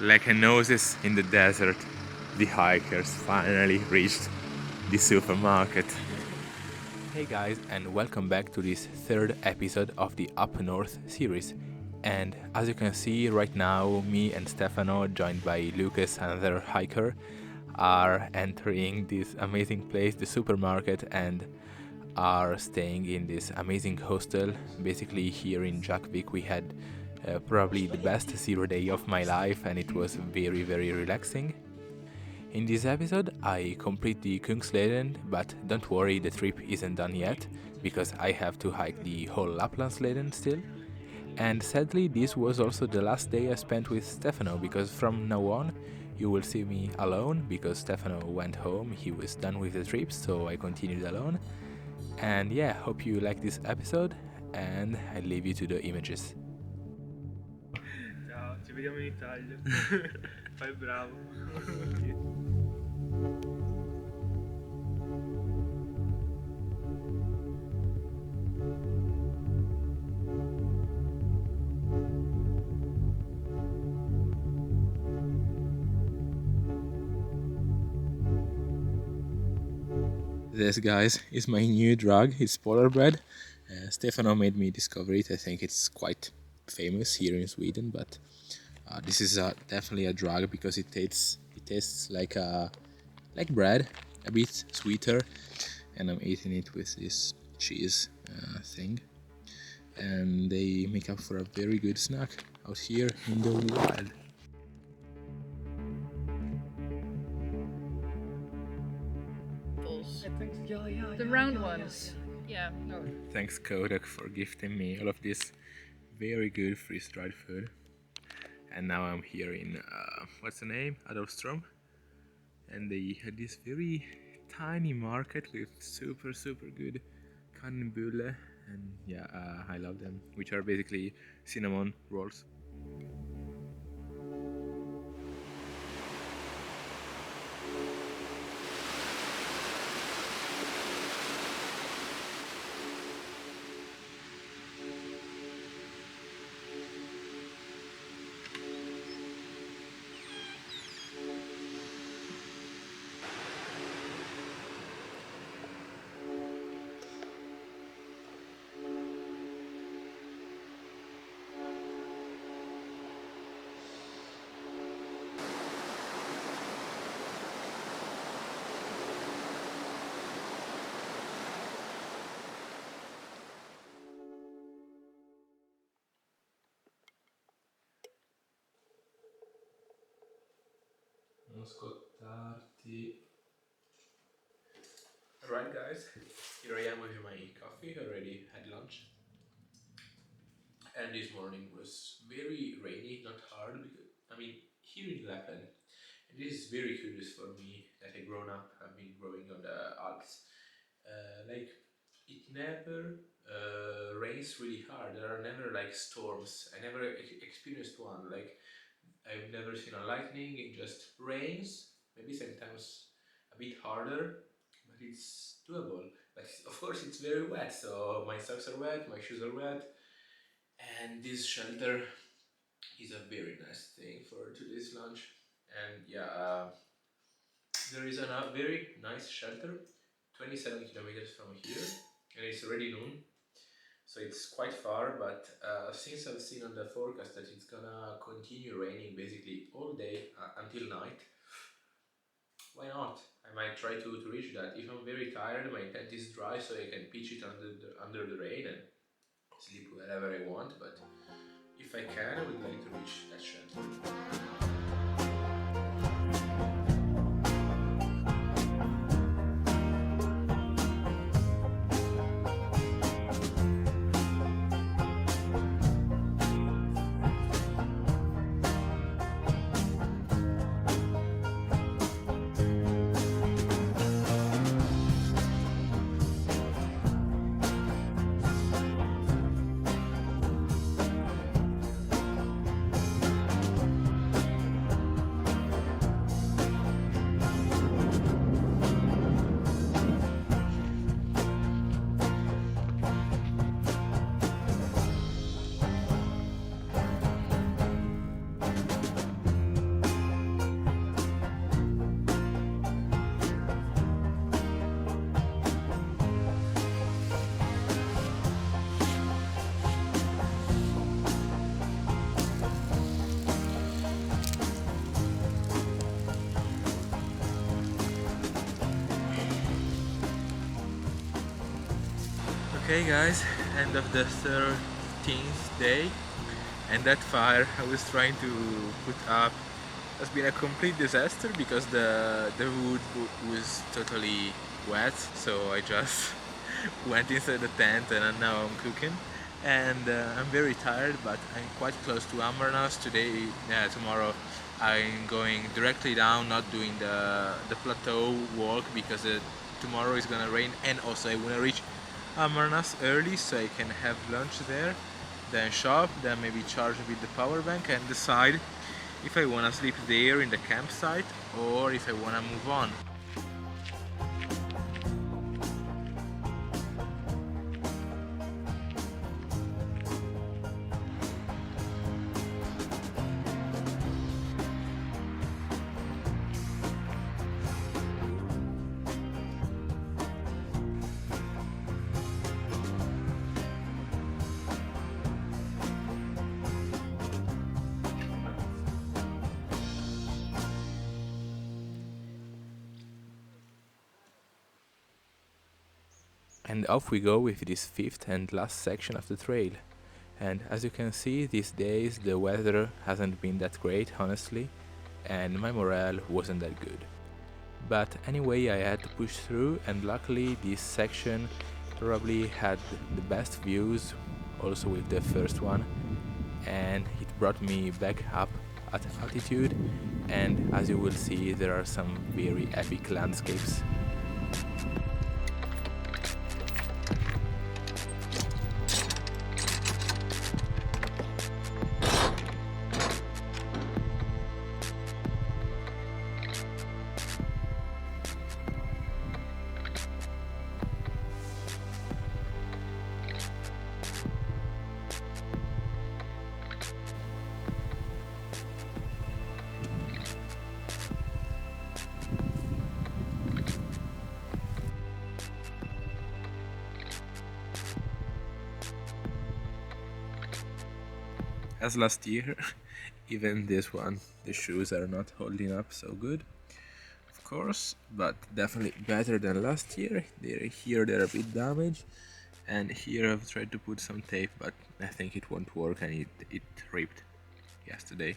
Like an oasis in the desert, the hikers finally reached the supermarket. Hey guys, and welcome back to this third episode of the Up North series. And as you can see right now, me and Stefano, joined by Lucas, another hiker, are entering this amazing place, the supermarket, and are staying in this amazing hostel. Basically, here in Jakvik, we had probably the best 0 day of my life, and it was very, very relaxing. In this episode, I complete the KUNGSLEDEN, but don't worry, the trip isn't done yet, because I have to hike the whole Lappland KUNGSLEDEN still. And sadly, this was also the last day I spent with Stefano, because from now on, you will see me alone, because Stefano went home, he was done with the trip, so I continued alone. And yeah, hope you like this episode, and I leave you to the images. Ciao, ci vediamo in Italia. Fai bravo. This, guys, is my new drug. It's polar bread. Stefano made me discover it. I think it's quite famous here in Sweden, but this is definitely a drug because it tastes like bread, a bit sweeter, and I'm eating it with this cheese thing, and they make up for a very good snack out here in the wild. The round ones. Yeah. No. Thanks Kodak for gifting me all of this very good freeze-dried food. And now I'm here in what's the name? Adolfstrom. And they had this very tiny market with super good kannbulle, and yeah, I love them, which are basically cinnamon rolls. Non scottarti. Alright guys, here I am with my coffee, already had lunch. And this morning was very rainy, not hard, because, I mean, here in Lapland, and this is very curious for me that I grown up, I've been growing on the Alps. Like, it never rains really hard, there are never like storms, I never experienced one, like, I've never seen a lightning, it just rains, maybe sometimes a bit harder, but it's doable. But of course it's very wet, so my socks are wet, my shoes are wet, and this shelter is a very nice thing for today's lunch. And yeah, there is a very nice shelter, 27 kilometers from here, and it's already noon. So it's quite far, but since I've seen on the forecast that it's gonna continue raining basically all day until night, why not? I might try to reach that. If I'm very tired, my tent is dry, so I can pitch it under the rain and sleep wherever I want, but if I can, I would like to reach that shelter. Okay guys, end of the 13th day, and that fire I was trying to put up has been a complete disaster because the wood was totally wet, so I just went inside the tent and now I'm cooking. And I'm very tired, but I'm quite close to Ambernas today. Tomorrow I'm going directly down, not doing the plateau walk because tomorrow is gonna rain, and also I wanna reach Amarnas early so I can have lunch there, then shop, then maybe charge with the power bank and decide if I wanna sleep there in the campsite or if I wanna move on. And off we go with this fifth and last section of the trail. And as you can see, these days the weather hasn't been that great, honestly, and my morale wasn't that good. But anyway, I had to push through, and luckily this section probably had the best views, also with the first one, and it brought me back up at altitude, and as you will see, there are some very epic landscapes. As last year, even this one, the shoes are not holding up so good, of course, but definitely better than last year. They're a bit damaged, and here I've tried to put some tape, but I think it won't work, and it ripped yesterday.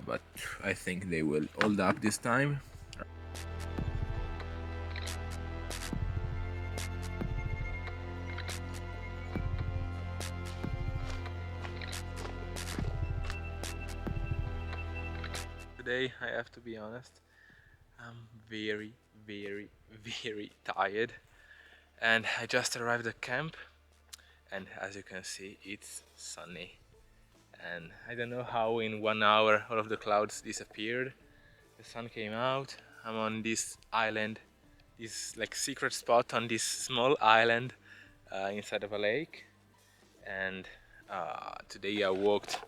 But I think they will hold up this time. Today, I have to be honest, I'm very, very, very tired, and I just arrived at camp, and as you can see, it's sunny, and I don't know how in 1 hour all of the clouds disappeared. The sun came out. I'm on this island, this like secret spot on this small island inside of a lake, and today I walked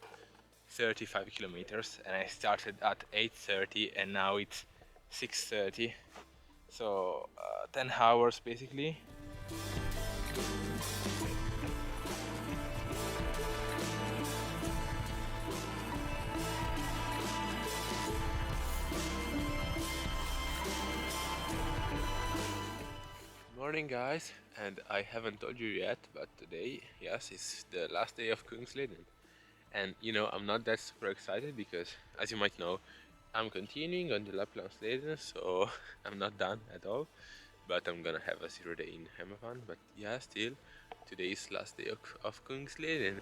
35 kilometers, and I started at 8:30 and now it's 6:30, so 10 hours basically. Morning guys, and I haven't told you yet, but today, yes, it's the last day of KUNGSLEDEN. And you know, I'm not that super excited because, as you might know, I'm continuing on the Lappland KUNGSLEDEN, so I'm not done at all. But I'm gonna have a 0 day in Hemavan. But yeah, still, today is last day of KUNGSLEDEN.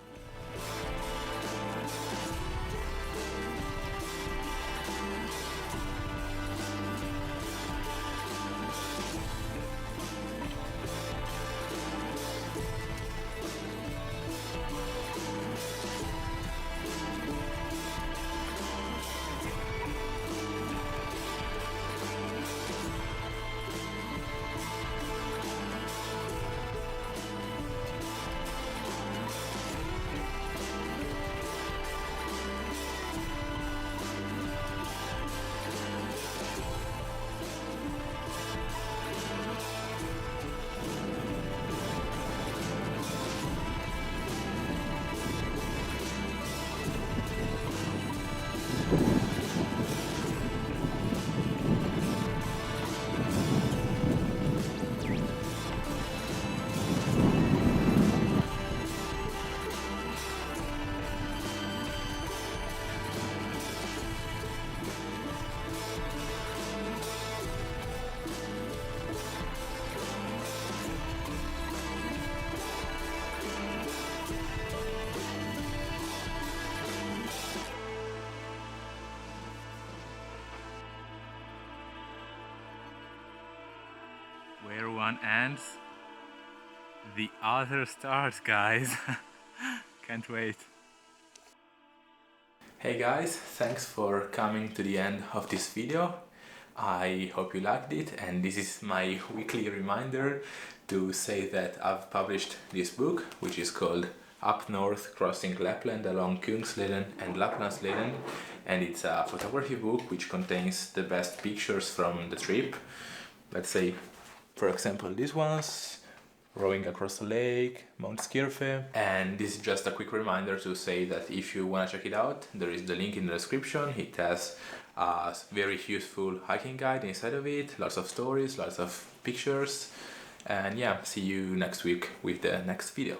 one ends, the other starts, guys. Can't wait. Hey guys, thanks for coming to the end of this video. I hope you liked it, and this is my weekly reminder to say that I've published this book, which is called Up North Crossing Lapland along KUNGSLEDEN and Lapplandsleden, and it's a photography book which contains the best pictures from the trip. Let's say, for example, these ones, rowing across the lake, Mount Skirfe. And this is just a quick reminder to say that if you want to check it out, there is the link in the description. It has a very useful hiking guide inside of it, lots of stories, lots of pictures. And yeah, see you next week with the next video.